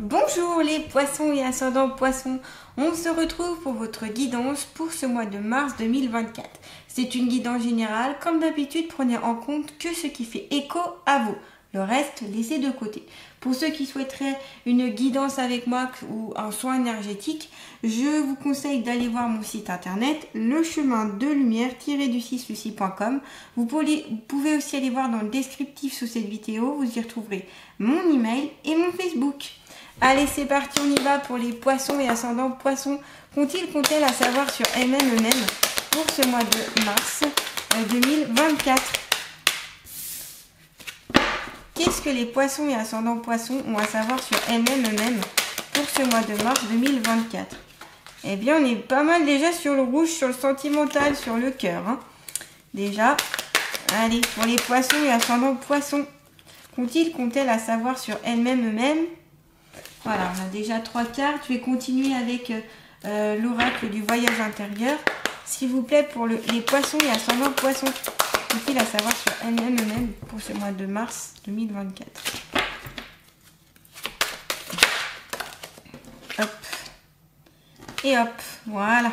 Bonjour les poissons et ascendants poissons, on se retrouve pour votre guidance pour ce mois de mars 2024. C'est une guidance générale, comme d'habitude prenez en compte que ce qui fait écho à vous. Le reste, laissez de côté. Pour ceux qui souhaiteraient une guidance avec moi ou un soin énergétique, je vous conseille d'aller voir mon site internet lechemindelumière-du6lucie.com. Vous pouvez aussi aller voir dans le descriptif sous cette vidéo, vous y retrouverez mon email et mon Facebook. Allez, c'est parti, on y va pour les poissons et ascendants poissons. Qu'ont-ils à savoir sur eux-mêmes pour ce mois de mars 2024? Qu'est-ce que les poissons et ascendants poissons ont à savoir sur eux-mêmes pour ce mois de mars 2024? Eh bien, on est pas mal déjà sur le rouge, sur le sentimental, sur le cœur. Déjà, allez, pour les poissons et ascendants poissons, qu'ont-elles à savoir sur elles-mêmes? Voilà, on a déjà 3 cartes. Je vais continuer avec l'oracle du voyage intérieur. S'il vous plaît, pour les poissons et ascendants poissons, qu'ont-ils à savoir sur elles-mêmes pour ce mois de mars 2024? Hop. Et hop, voilà.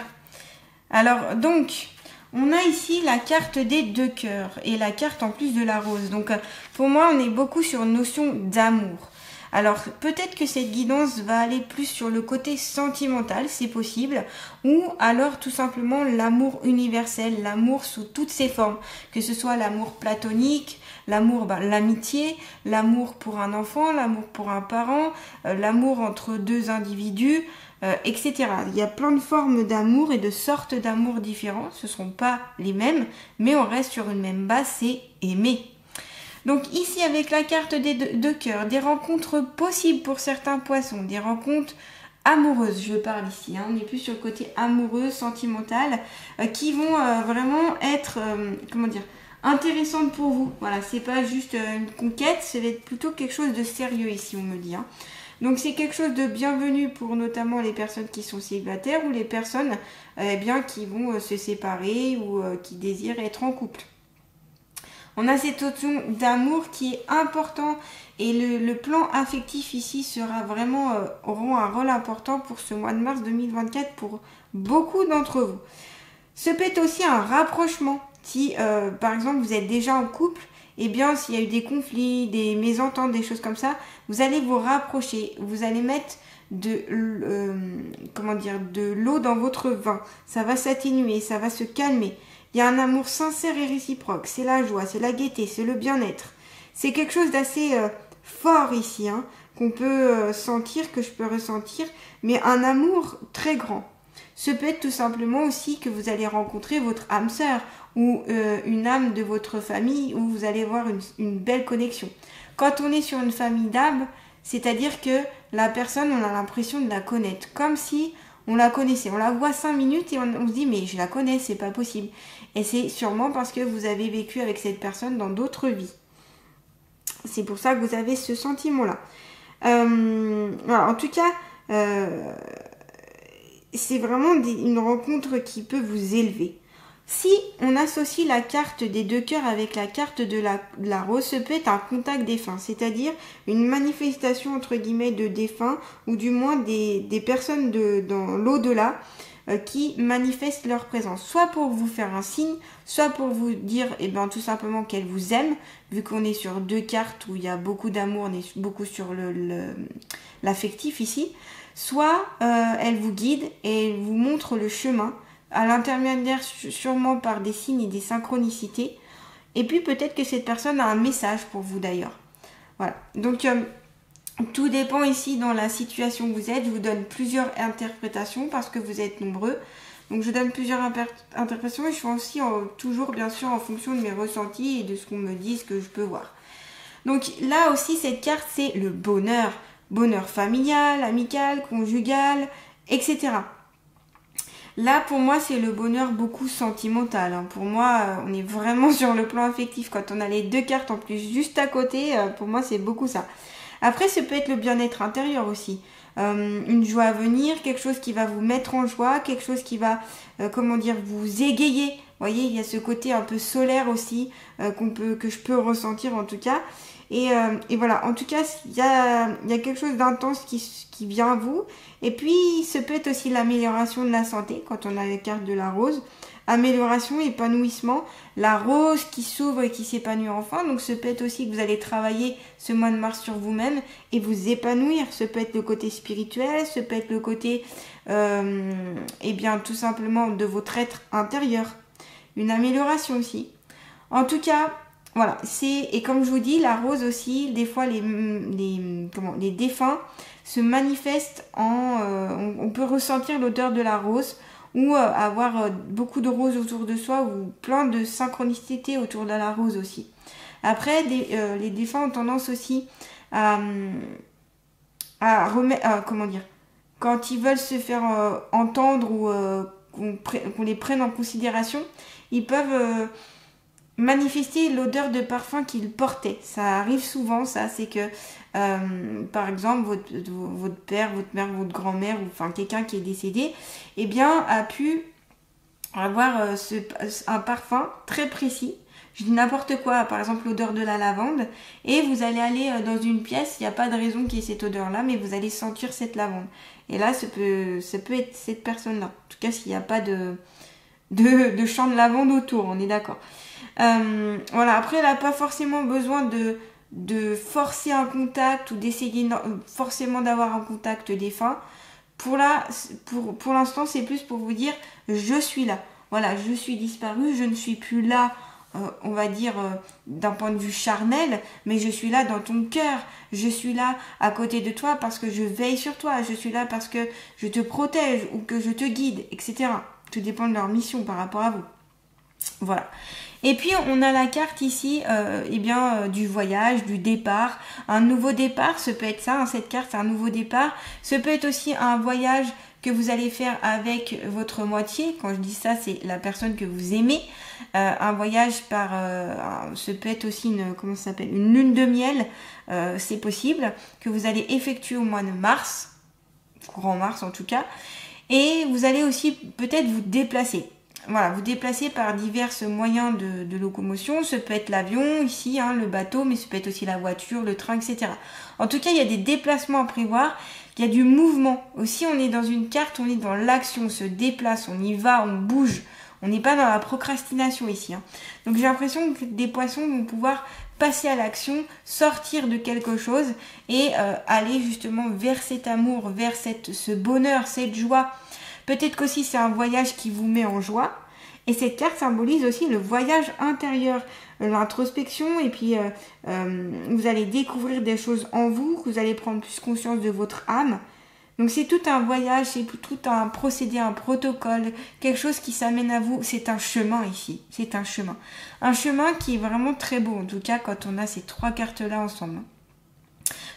Alors, donc, on a ici la carte des 2 cœurs et la carte en plus de la rose. Donc, pour moi, on est beaucoup sur une notion d'amour. Alors, peut-être que cette guidance va aller plus sur le côté sentimental, c'est possible, ou alors tout simplement l'amour universel, l'amour sous toutes ses formes, que ce soit l'amour platonique, l'amour, l'amitié, l'amour pour un enfant, l'amour pour un parent, l'amour entre 2 individus, etc. Il y a plein de formes d'amour et de sortes d'amour différents, ce ne sont pas les mêmes, mais on reste sur une même base, c'est aimer. Donc ici avec la carte des 2 cœurs, des rencontres possibles pour certains poissons, des rencontres amoureuses, je parle ici, on n'est plus sur le côté amoureux, sentimental, qui vont vraiment être, intéressantes pour vous. Voilà, c'est pas juste une conquête, ça va être plutôt quelque chose de sérieux ici, on me dit. Donc c'est quelque chose de bienvenu pour notamment les personnes qui sont célibataires ou les personnes qui vont se séparer ou qui désirent être en couple. On a cette notion d'amour qui est important et le plan affectif ici sera vraiment auront un rôle important pour ce mois de mars 2024 pour beaucoup d'entre vous. Ce peut être aussi un rapprochement. Si par exemple vous êtes déjà en couple, eh bien s'il y a eu des conflits, des mésententes, des choses comme ça, vous allez vous rapprocher, vous allez mettre de l'eau dans votre vin. Ça va s'atténuer, ça va se calmer. Il y a un amour sincère et réciproque, c'est la joie, c'est la gaieté, c'est le bien-être. C'est quelque chose d'assez fort ici, qu'on peut sentir, que je peux ressentir, mais un amour très grand. Ce peut être tout simplement aussi que vous allez rencontrer votre âme sœur ou une âme de votre famille où vous allez voir une belle connexion. Quand on est sur une famille d'âmes, c'est-à-dire que la personne, on a l'impression de la connaître, comme si on la connaissait. On la voit 5 minutes et on se dit mais je la connais, c'est pas possible. Et c'est sûrement parce que vous avez vécu avec cette personne dans d'autres vies. C'est pour ça que vous avez ce sentiment-là. Voilà, en tout cas, c'est vraiment une rencontre qui peut vous élever. Si on associe la carte des 2 cœurs avec la carte de la rose, ce peut être un contact défunt, c'est-à-dire une manifestation entre guillemets de défunts ou du moins des personnes dans l'au-delà qui manifestent leur présence, soit pour vous faire un signe, soit pour vous dire tout simplement qu'elles vous aiment, vu qu'on est sur 2 cartes où il y a beaucoup d'amour, on est beaucoup sur l'affectif ici, soit elles vous guident et vous montrent le chemin, à l'intermédiaire sûrement par des signes et des synchronicités. Et puis peut-être que cette personne a un message pour vous d'ailleurs. Voilà. Donc tout dépend ici dans la situation où vous êtes. Je vous donne plusieurs interprétations parce que vous êtes nombreux. Donc je donne plusieurs interprétations et je fais aussi toujours bien sûr en fonction de mes ressentis et de ce qu'on me dit, ce que je peux voir. Donc là aussi cette carte c'est le bonheur. Bonheur familial, amical, conjugal, etc. Là, pour moi, c'est le bonheur beaucoup sentimental. Pour moi, on est vraiment sur le plan affectif. Quand on a les 2 cartes en plus juste à côté, pour moi, c'est beaucoup ça. Après, ça peut être le bien-être intérieur aussi. Une joie à venir, quelque chose qui va vous mettre en joie, quelque chose qui va, vous égayer. Vous voyez, il y a ce côté un peu solaire aussi, que je peux ressentir en tout cas. Et voilà, en tout cas, il y a quelque chose d'intense qui vient à vous. Et puis, ce peut être aussi l'amélioration de la santé quand on a la carte de la rose. Amélioration, épanouissement, la rose qui s'ouvre et qui s'épanouit enfin. Donc, ce peut être aussi que vous allez travailler ce mois de mars sur vous-même et vous épanouir. Ce peut être le côté spirituel, ce peut être le côté, eh bien, tout simplement de votre être intérieur. Une amélioration aussi. En tout cas, voilà. Et comme je vous dis, la rose aussi, des fois, les défunts se manifestent on peut ressentir l'odeur de la rose ou avoir beaucoup de roses autour de soi ou plein de synchronicité autour de la rose aussi. Après, les défunts ont tendance aussi à remettre, comment dire, quand ils veulent se faire entendre ou qu'on les prenne en considération, ils peuvent manifester l'odeur de parfum qu'ils portaient. Ça arrive souvent, ça, c'est que par exemple votre père, votre mère, votre grand-mère ou enfin quelqu'un qui est décédé, eh bien a pu avoir un parfum très précis. Je dis n'importe quoi, par exemple l'odeur de la lavande, et vous allez aller dans une pièce, il n'y a pas de raison qu'il y ait cette odeur-là, mais vous allez sentir cette lavande. Et là, ça peut être cette personne-là. En tout cas, s'il n'y a pas de champ de lavande autour, on est d'accord. Voilà, après, elle n'a pas forcément besoin de forcer un contact ou d'essayer forcément d'avoir un contact défunt. Pour l'instant, c'est plus pour vous dire, je suis là. Voilà, je suis disparue, je ne suis plus là, on va dire, d'un point de vue charnel, mais je suis là dans ton cœur. Je suis là à côté de toi parce que je veille sur toi. Je suis là parce que je te protège ou que je te guide, etc. Tout dépend de leur mission par rapport à vous. Voilà. Et puis on a la carte ici du voyage, du départ, un nouveau départ, ce peut être ça, cette carte c'est un nouveau départ, ce peut être aussi un voyage que vous allez faire avec votre moitié, quand je dis ça c'est la personne que vous aimez, un voyage ce peut être aussi une lune de miel, c'est possible, que vous allez effectuer au mois de mars, courant mars en tout cas, et vous allez aussi peut-être vous déplacer. Voilà, vous déplacez par divers moyens de locomotion. Ce peut être l'avion, ici, le bateau, mais ce peut être aussi la voiture, le train, etc. En tout cas, il y a des déplacements à prévoir. Il y a du mouvement. Aussi, on est dans une carte, on est dans l'action, on se déplace, on y va, on bouge. On n'est pas dans la procrastination ici. Donc, j'ai l'impression que des poissons vont pouvoir passer à l'action, sortir de quelque chose et aller justement vers cet amour, vers ce bonheur, cette joie. Peut-être qu'aussi c'est un voyage qui vous met en joie. Et cette carte symbolise aussi le voyage intérieur, l'introspection. Et puis vous allez découvrir des choses en vous, vous allez prendre plus conscience de votre âme. Donc c'est tout un voyage, c'est tout un procédé, un protocole, quelque chose qui s'amène à vous. C'est un chemin ici, c'est un chemin. Un chemin qui est vraiment très beau, en tout cas quand on a ces trois cartes-là ensemble.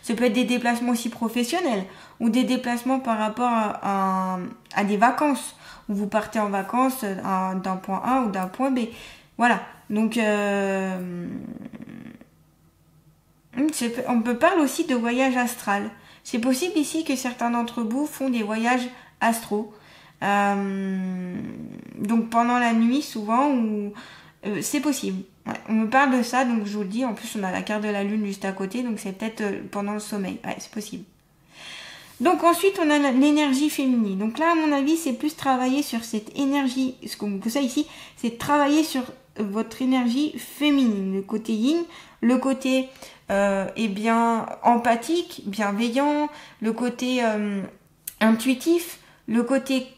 Ça peut être des déplacements aussi professionnels ou des déplacements par rapport à des vacances où vous partez en vacances d'un point A ou d'un point B. Voilà. Donc, on peut parler aussi de voyage astral. C'est possible ici que certains d'entre vous font des voyages astraux. Donc, pendant la nuit, souvent, c'est possible. Ouais, on me parle de ça, donc je vous le dis. En plus, on a la carte de la lune juste à côté, donc c'est peut-être pendant le sommeil. Ouais, c'est possible. Donc ensuite, on a l'énergie féminine. Donc là, à mon avis, c'est plus travailler sur cette énergie. Ce qu'on vous conseille ici, c'est travailler sur votre énergie féminine. Le côté yin, le côté empathique, bienveillant, le côté intuitif, le côté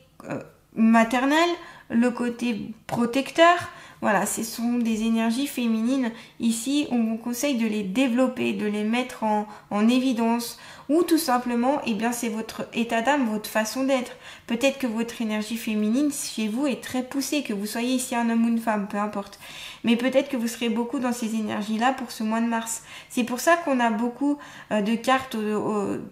maternel, le côté protecteur. Voilà, ce sont des énergies féminines. Ici, on vous conseille de les développer, de les mettre en évidence. Ou tout simplement, c'est votre état d'âme, votre façon d'être. Peut-être que votre énergie féminine chez vous est très poussée, que vous soyez ici un homme ou une femme, peu importe. Mais peut-être que vous serez beaucoup dans ces énergies-là pour ce mois de mars. C'est pour ça qu'on a beaucoup de cartes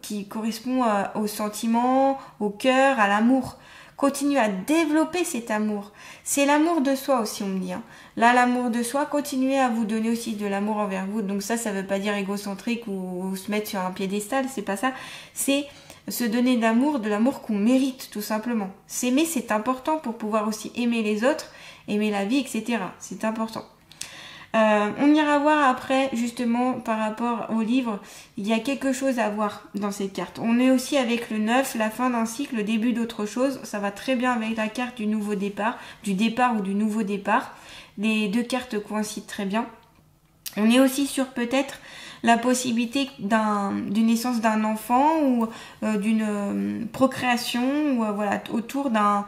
qui correspondent aux sentiments, au cœur, à l'amour. Continuez à développer cet amour. C'est l'amour de soi aussi, on me dit. Là, l'amour de soi, continuez à vous donner aussi de l'amour envers vous. Donc ça veut pas dire égocentrique ou se mettre sur un piédestal, c'est pas ça. C'est se donner de l'amour qu'on mérite, tout simplement. S'aimer, c'est important pour pouvoir aussi aimer les autres, aimer la vie, etc. C'est important. On ira voir après, justement, par rapport au livre, il y a quelque chose à voir dans cette carte. On est aussi avec le 9, la fin d'un cycle, le début d'autre chose. Ça va très bien avec la carte du nouveau départ, du départ ou du nouveau départ. Les deux cartes coïncident très bien. On est aussi sur peut-être la possibilité d'une naissance d'un enfant ou d'une procréation ou voilà, autour d'un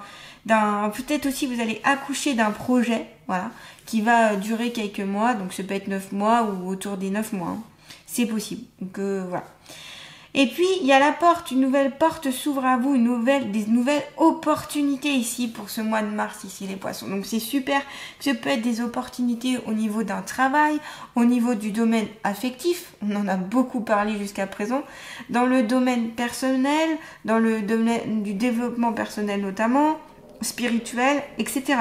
peut-être aussi vous allez accoucher d'un projet, voilà, qui va durer quelques mois, donc ça peut être 9 mois ou autour des 9 mois, hein. C'est possible. Donc voilà. Et puis il y a la porte, une nouvelle porte s'ouvre à vous, des nouvelles opportunités ici pour ce mois de mars ici les poissons. Donc c'est super, ça peut être des opportunités au niveau d'un travail, au niveau du domaine affectif, on en a beaucoup parlé jusqu'à présent, dans le domaine personnel, dans le domaine du développement personnel notamment, spirituel, etc.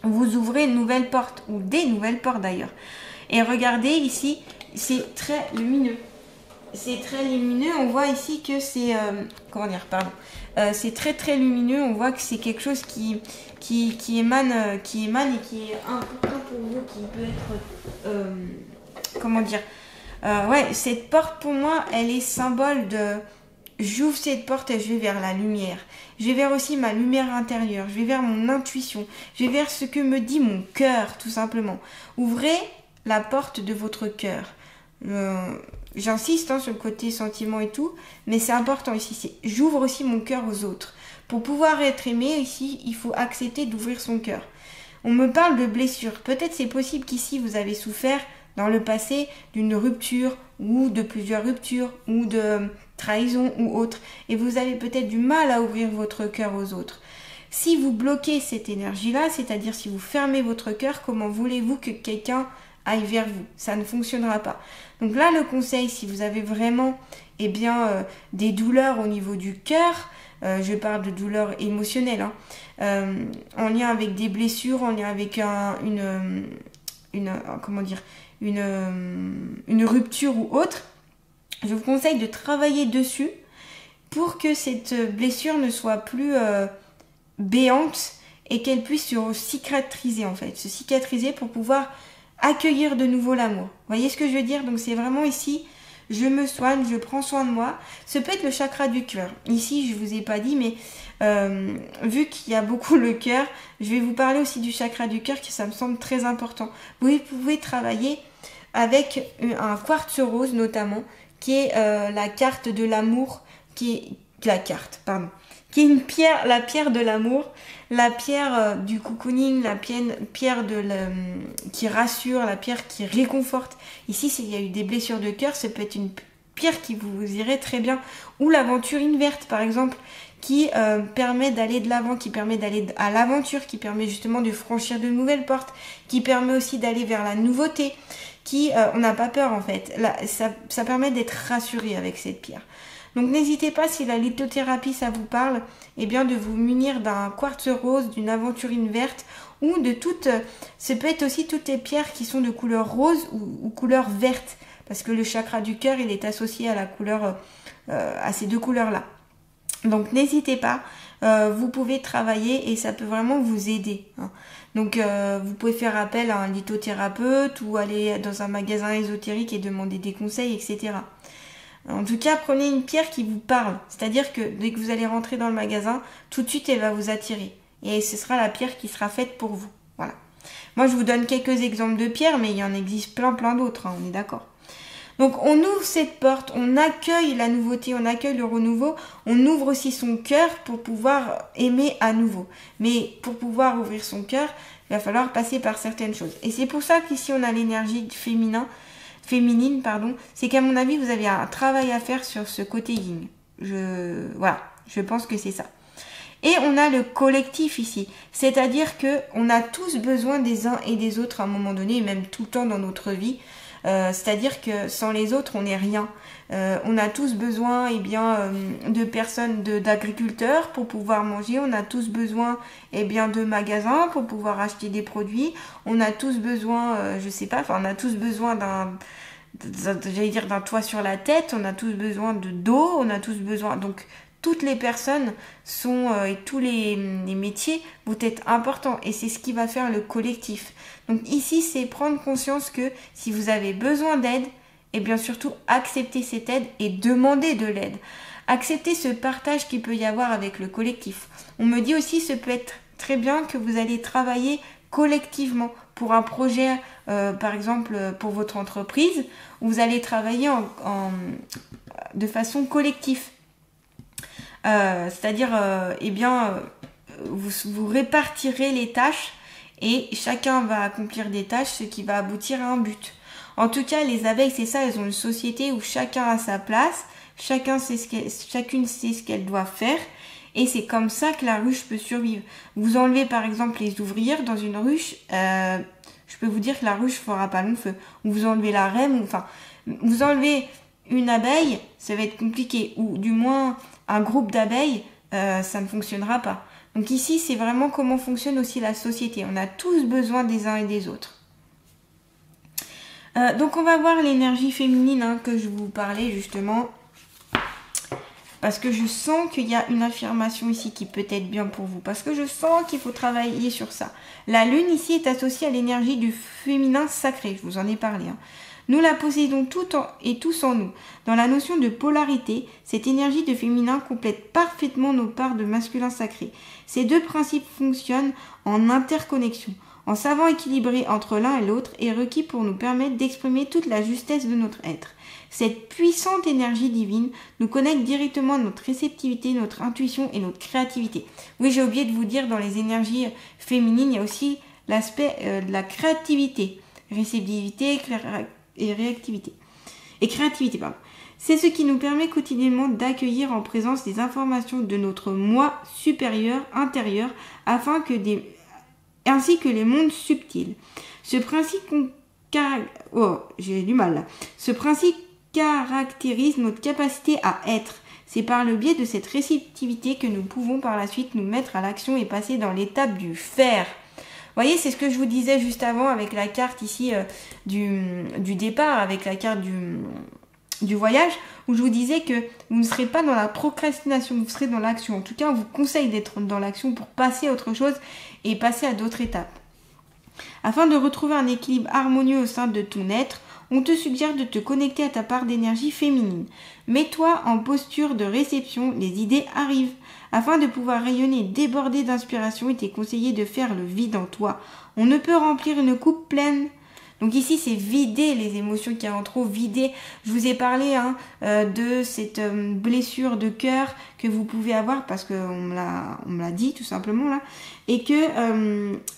Vous ouvrez une nouvelle porte, ou des nouvelles portes d'ailleurs. Et regardez ici, c'est très lumineux. C'est très lumineux, on voit ici que c'est... comment dire, pardon. C'est très très lumineux, on voit que c'est quelque chose qui émane et qui est important pour vous, qui peut être... comment dire, ouais, cette porte pour moi, elle est symbole de... J'ouvre cette porte et je vais vers la lumière. Je vais vers aussi ma lumière intérieure. Je vais vers mon intuition. Je vais vers ce que me dit mon cœur, tout simplement. Ouvrez la porte de votre cœur. J'insiste sur le côté sentiment et tout, mais c'est important ici. J'ouvre aussi mon cœur aux autres. Pour pouvoir être aimé ici, il faut accepter d'ouvrir son cœur. On me parle de blessures. Peut-être c'est possible qu'ici vous avez souffert dans le passé d'une rupture ou de plusieurs ruptures ou de trahison ou autre. Et vous avez peut-être du mal à ouvrir votre cœur aux autres. Si vous bloquez cette énergie-là, c'est-à-dire si vous fermez votre cœur, comment voulez-vous que quelqu'un aille vers vous? Ça ne fonctionnera pas. Donc là, le conseil, si vous avez vraiment des douleurs au niveau du cœur, je parle de douleurs émotionnelles, en lien avec des blessures, en lien avec une rupture ou autre, je vous conseille de travailler dessus pour que cette blessure ne soit plus béante et qu'elle puisse se cicatriser en fait, se cicatriser pour pouvoir accueillir de nouveau l'amour. Vous voyez ce que je veux dire? Donc c'est vraiment ici, je me soigne, je prends soin de moi. Ce peut être le chakra du cœur. Ici, je vous ai pas dit, mais vu qu'il y a beaucoup le cœur, je vais vous parler aussi du chakra du cœur, qui ça me semble très important. Vous pouvez travailler avec un quartz rose notamment, qui est la carte de l'amour, qui est la pierre, la pierre de l'amour, la pierre du cocooning, la pierre qui rassure, la pierre qui réconforte. Ici, s'il y a eu des blessures de cœur, ça peut être une pierre qui vous irait très bien. Ou l'aventurine verte, par exemple, qui permet d'aller de l'avant, qui permet d'aller à l'aventure, qui permet justement de franchir de nouvelles portes, qui permet aussi d'aller vers la nouveauté, on n'a pas peur en fait. Là, ça permet d'être rassuré avec cette pierre. Donc n'hésitez pas, si la lithothérapie ça vous parle, de vous munir d'un quartz rose, d'une aventurine verte ou de ça peut être aussi toutes les pierres qui sont de couleur rose ou couleur verte, parce que le chakra du cœur il est associé à la couleur, à ces deux couleurs là. Donc n'hésitez pas, vous pouvez travailler et ça peut vraiment vous aider. Donc vous pouvez faire appel à un lithothérapeute ou aller dans un magasin ésotérique et demander des conseils, etc. En tout cas, prenez une pierre qui vous parle. C'est-à-dire que dès que vous allez rentrer dans le magasin, tout de suite, elle va vous attirer. Et ce sera la pierre qui sera faite pour vous. Voilà. Moi, je vous donne quelques exemples de pierres, mais il y en existe plein d'autres, on est d'accord. Donc, on ouvre cette porte, on accueille la nouveauté, on accueille le renouveau. On ouvre aussi son cœur pour pouvoir aimer à nouveau. Mais pour pouvoir ouvrir son cœur, il va falloir passer par certaines choses. Et c'est pour ça qu'ici, on a l'énergie féminine, c'est qu'à mon avis, vous avez un travail à faire sur ce côté yin. Je pense que c'est ça. Et on a le collectif ici, c'est-à-dire que on a tous besoin des uns et des autres à un moment donné, et même tout le temps dans notre vie. C'est-à-dire que sans les autres, on n'est rien. On a tous besoin de personnes, d'agriculteurs pour pouvoir manger. On a tous besoin de magasins pour pouvoir acheter des produits. On a tous besoin, on a tous besoin d'un toit sur la tête. On a tous besoin d'eau. On a tous besoin... Donc, toutes les personnes sont et tous les métiers vont être importants et c'est ce qui va faire le collectif. Donc ici, c'est prendre conscience que si vous avez besoin d'aide, et bien surtout accepter cette aide et demander de l'aide. Accepter ce partage qu'il peut y avoir avec le collectif. On me dit aussi, ce peut être très bien que vous allez travailler collectivement pour un projet, par exemple pour votre entreprise, où vous allez travailler de façon collective. C'est-à-dire, vous répartirez les tâches et chacun va accomplir des tâches, ce qui va aboutir à un but. En tout cas, les abeilles, c'est ça, elles ont une société où chacun a sa place, chacune sait ce qu'elle doit faire, et c'est comme ça que la ruche peut survivre. Vous enlevez par exemple les ouvrières dans une ruche, je peux vous dire que la ruche fera pas long feu. Ou vous enlevez la reine, vous enlevez une abeille, ça va être compliqué, ou du moins un groupe d'abeilles, ça ne fonctionnera pas. Donc ici, c'est vraiment comment fonctionne aussi la société. On a tous besoin des uns et des autres. Donc on va voir l'énergie féminine que je vous parlais justement. Parce que je sens qu'il y a une affirmation ici qui peut être bien pour vous. Parce que je sens qu'il faut travailler sur ça. La lune ici est associée à l'énergie du féminin sacré. Je vous en ai parlé. Nous la possédons tous en nous. Dans la notion de polarité, cette énergie de féminin complète parfaitement nos parts de masculin sacré. Ces deux principes fonctionnent en interconnexion. En savant équilibrer entre l'un et l'autre est requis pour nous permettre d'exprimer toute la justesse de notre être. Cette puissante énergie divine nous connecte directement à notre réceptivité, notre intuition et notre créativité. Oui, j'ai oublié de vous dire, dans les énergies féminines, il y a aussi l'aspect de la créativité, réceptivité et réactivité. Et créativité, pardon. C'est ce qui nous permet quotidiennement d'accueillir en présence des informations de notre moi supérieur, intérieur, ainsi que les mondes subtils. Ce principe caractérise notre capacité à être. C'est par le biais de cette réceptivité que nous pouvons par la suite nous mettre à l'action et passer dans l'étape du faire. Vous voyez, c'est ce que je vous disais juste avant avec la carte ici du départ, avec la carte du voyage, où je vous disais que vous ne serez pas dans la procrastination, vous serez dans l'action. En tout cas, on vous conseille d'être dans l'action pour passer à autre chose et passer à d'autres étapes. Afin de retrouver un équilibre harmonieux au sein de ton être, on te suggère de te connecter à ta part d'énergie féminine. Mets-toi en posture de réception, les idées arrivent. Afin de pouvoir rayonner et déborder d'inspiration, il t'est conseillé de faire le vide en toi. On ne peut remplir une coupe pleine. Donc ici, c'est vider les émotions qu'il y a en trop, vider. Je vous ai parlé de cette blessure de cœur que vous pouvez avoir parce qu'on me l'a dit tout simplement là. Et que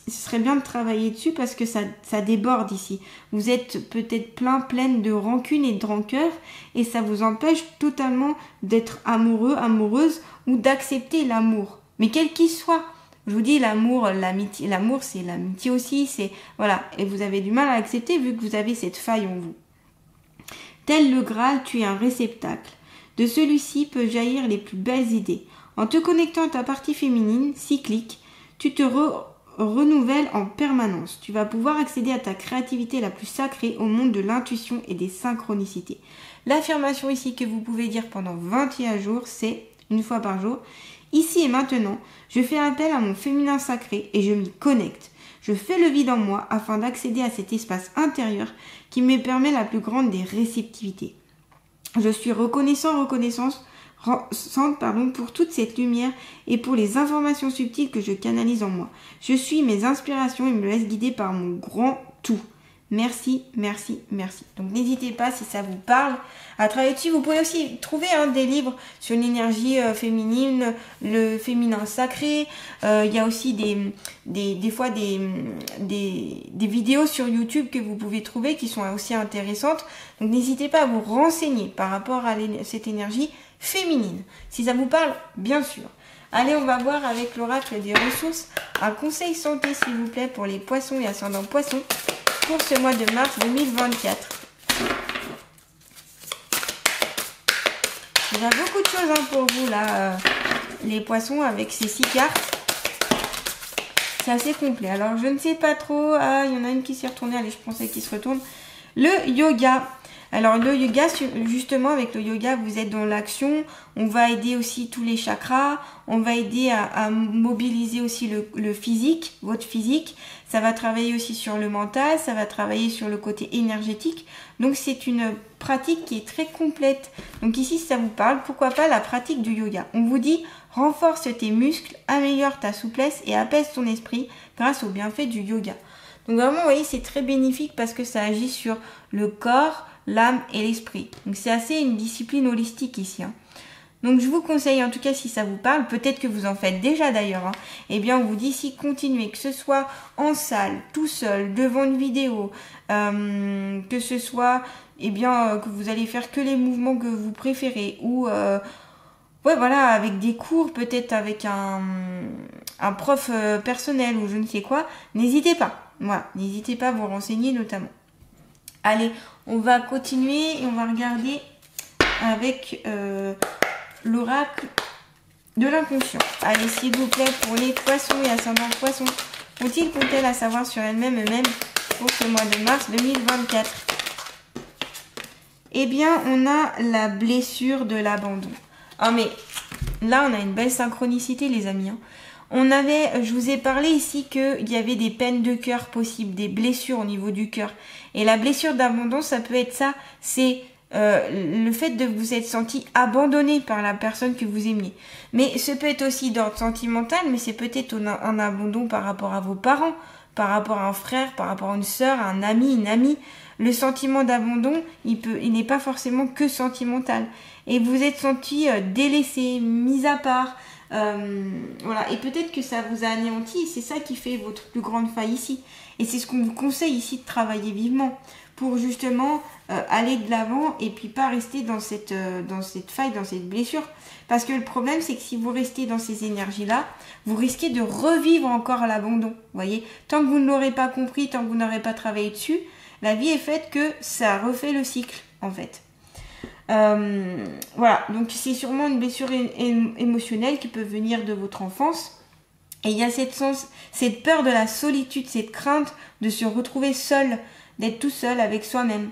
ce serait bien de travailler dessus parce que ça déborde ici. Vous êtes peut-être pleine de rancune et de rancœur et ça vous empêche totalement d'être amoureux, amoureuse ou d'accepter l'amour. Mais quel qu'il soit. Je vous dis, l'amour, l'amitié, l'amour, c'est l'amitié aussi, voilà. Et vous avez du mal à l'accepter vu que vous avez cette faille en vous. Tel le Graal, tu es un réceptacle. De celui-ci peuvent jaillir les plus belles idées. En te connectant à ta partie féminine, cyclique, tu te renouvelles en permanence. Tu vas pouvoir accéder à ta créativité la plus sacrée au monde de l'intuition et des synchronicités. L'affirmation ici que vous pouvez dire pendant 21 jours, c'est, une fois par jour, ici et maintenant, je fais appel à mon féminin sacré et je m'y connecte. Je fais le vide en moi afin d'accéder à cet espace intérieur qui me permet la plus grande des réceptivités. Je suis reconnaissante pour toute cette lumière et pour les informations subtiles que je canalise en moi. Je suis mes inspirations et me laisse guider par mon grand tout. Merci, merci, merci. Donc n'hésitez pas si ça vous parle à travailler dessus. Vous pouvez aussi trouver des livres sur l'énergie féminine, le féminin sacré. Il y a aussi des fois des vidéos sur YouTube que vous pouvez trouver qui sont aussi intéressantes. Donc n'hésitez pas à vous renseigner par rapport à cette énergie féminine. Si ça vous parle, bien sûr. Allez, on va voir avec l'oracle des ressources un conseil santé s'il vous plaît pour les poissons et ascendants poissons pour ce mois de mars 2024. Il y a beaucoup de choses pour vous là, les poissons avec ces 6 cartes. C'est assez complet. Alors je ne sais pas trop. Ah, il y en a une qui s'est retournée. Allez, je pensais qu'il se retourne. Le yoga. Alors le yoga, justement avec le yoga, vous êtes dans l'action, on va aider aussi tous les chakras, on va aider à mobiliser aussi le physique, votre physique, ça va travailler aussi sur le mental, ça va travailler sur le côté énergétique, donc c'est une pratique qui est très complète. Donc ici, si ça vous parle, pourquoi pas la pratique du yoga. On vous dit, renforce tes muscles, améliore ta souplesse et apaise ton esprit grâce aux bienfaits du yoga. Donc vraiment, vous voyez, c'est très bénéfique parce que ça agit sur le corps, l'âme et l'esprit. Donc c'est assez une discipline holistique ici. Donc je vous conseille, en tout cas si ça vous parle, peut-être que vous en faites déjà d'ailleurs, eh bien on vous dit ici continuez, que ce soit en salle, tout seul, devant une vidéo, que ce soit que vous allez faire que les mouvements que vous préférez ou ouais voilà, avec des cours, peut-être avec un prof personnel ou je ne sais quoi, n'hésitez pas. Voilà, n'hésitez pas à vous renseigner notamment. Allez, on va continuer et on va regarder avec l'oracle de l'inconscient. Allez, s'il vous plaît, pour les poissons et ascendants poissons, qu'ont-elles à savoir sur elles-mêmes eux-mêmes pour ce mois de mars 2024? Eh bien, on a la blessure de l'abandon. Ah mais là, on a une belle synchronicité, les amis. Je vous ai parlé ici qu'il y avait des peines de cœur possibles, des blessures au niveau du cœur. Et la blessure d'abandon, ça peut être ça, c'est le fait de vous être senti abandonné par la personne que vous aimiez. Mais ce peut être aussi d'ordre sentimental, mais c'est peut-être un abandon par rapport à vos parents, par rapport à un frère, par rapport à une sœur, à un ami, une amie. Le sentiment d'abandon, il n'est pas forcément que sentimental. Et vous êtes senti délaissé, mis à part. Voilà. Et peut-être que ça vous a anéanti et c'est ça qui fait votre plus grande faille ici. Et c'est ce qu'on vous conseille ici de travailler vivement pour justement aller de l'avant et puis pas rester dans cette faille, dans cette blessure. Parce que le problème, c'est que si vous restez dans ces énergies-là, vous risquez de revivre encore l'abandon. Vous voyez, tant que vous ne l'aurez pas compris, tant que vous n'aurez pas travaillé dessus, la vie est faite que ça refait le cycle, en fait. Voilà, donc c'est sûrement une blessure émotionnelle qui peut venir de votre enfance. Et il y a cette peur de la solitude, cette crainte de se retrouver seul, d'être tout seul avec soi-même.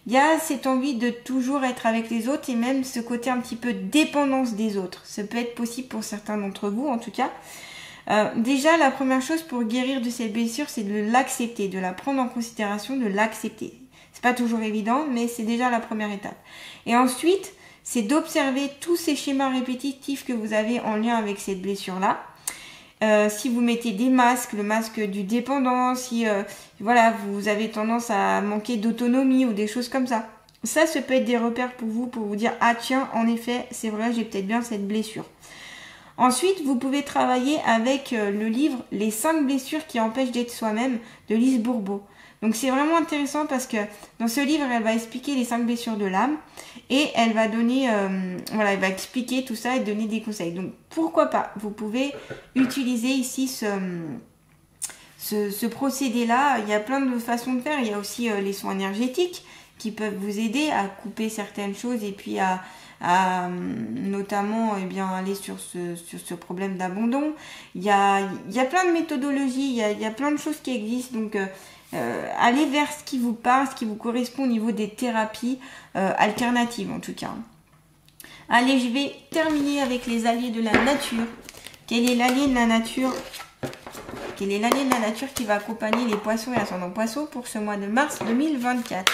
Il y a cette envie de toujours être avec les autres et même ce côté un petit peu dépendance des autres. Ça peut être possible pour certains d'entre vous en tout cas. Déjà, la première chose pour guérir de cette blessure, c'est de l'accepter, de la prendre en considération, de l'accepter. C'est pas toujours évident, mais c'est déjà la première étape. Et ensuite, c'est d'observer tous ces schémas répétitifs que vous avez en lien avec cette blessure-là. Si vous mettez des masques, le masque du dépendant, si voilà, vous avez tendance à manquer d'autonomie ou des choses comme ça. Ça peut être des repères pour vous dire « Ah tiens, en effet, c'est vrai, j'ai peut-être bien cette blessure ». Ensuite, vous pouvez travailler avec le livre « Les 5 blessures qui empêchent d'être soi-même » de Lise Bourbeau. Donc c'est vraiment intéressant parce que dans ce livre, elle va expliquer les 5 blessures de l'âme et elle va donner, elle va expliquer tout ça et donner des conseils. Donc pourquoi pas, vous pouvez utiliser ici ce procédé-là. Il y a plein de façons de faire. Il y a aussi les soins énergétiques qui peuvent vous aider à couper certaines choses et puis à notamment aller sur ce problème d'abandon. Il y a plein de méthodologies, il y a plein de choses qui existent. Donc allez vers ce qui vous parle, ce qui vous correspond au niveau des thérapies alternatives en tout cas. Allez, je vais terminer avec les alliés de la nature. Quel est l'allié de la nature? Quel est l'allié de la nature qui va accompagner les poissons et ascendants poissons pour ce mois de mars 2024?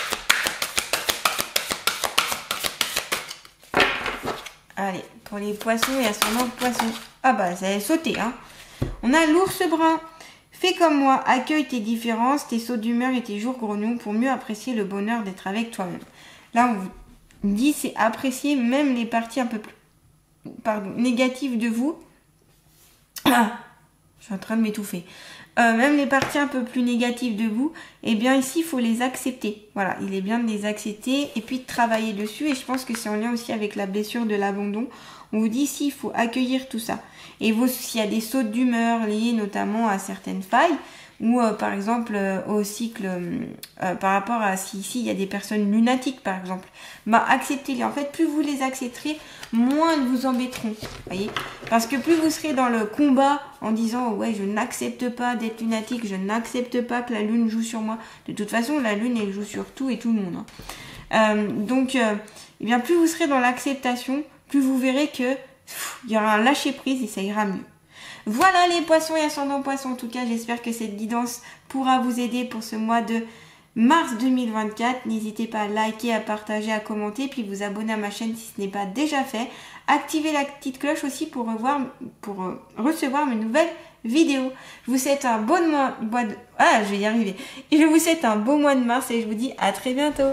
Allez, pour les poissons et ascendants poissons. Ah bah, ça a sauté, hein. On a l'ours brun. Fais comme moi, accueille tes différences, tes sauts d'humeur et tes jours grognons pour mieux apprécier le bonheur d'être avec toi-même. Là, on vous dit, c'est apprécier même les parties un peu plus négatives de vous. Ah, je suis en train de m'étouffer. Même les parties un peu plus négatives de vous, eh bien ici, il faut les accepter. Voilà, il est bien de les accepter et puis de travailler dessus. Et je pense que c'est en lien aussi avec la blessure de l'abandon. On vous dit ici, il faut accueillir tout ça. Et s'il y a des sautes d'humeur liées notamment à certaines failles, ou par exemple au cycle, par rapport à si ici il y a des personnes lunatiques par exemple, acceptez-les. En fait, plus vous les accepterez, moins elles vous embêteront. Voyez, parce que plus vous serez dans le combat en disant ouais, je n'accepte pas d'être lunatique, je n'accepte pas que la lune joue sur moi. De toute façon, la lune elle joue sur tout et tout le monde. Eh bien, plus vous serez dans l'acceptation, plus vous verrez que il y aura un lâcher prise et ça ira mieux. Voilà les poissons et ascendants poissons. En tout cas, j'espère que cette guidance pourra vous aider pour ce mois de mars 2024. N'hésitez pas à liker, à partager, à commenter, puis vous abonner à ma chaîne si ce n'est pas déjà fait. Activez la petite cloche aussi pour recevoir mes nouvelles vidéos. Je vous souhaite un bon mois de... je vais y arriver. Et je vous souhaite un beau mois de mars et je vous dis à très bientôt.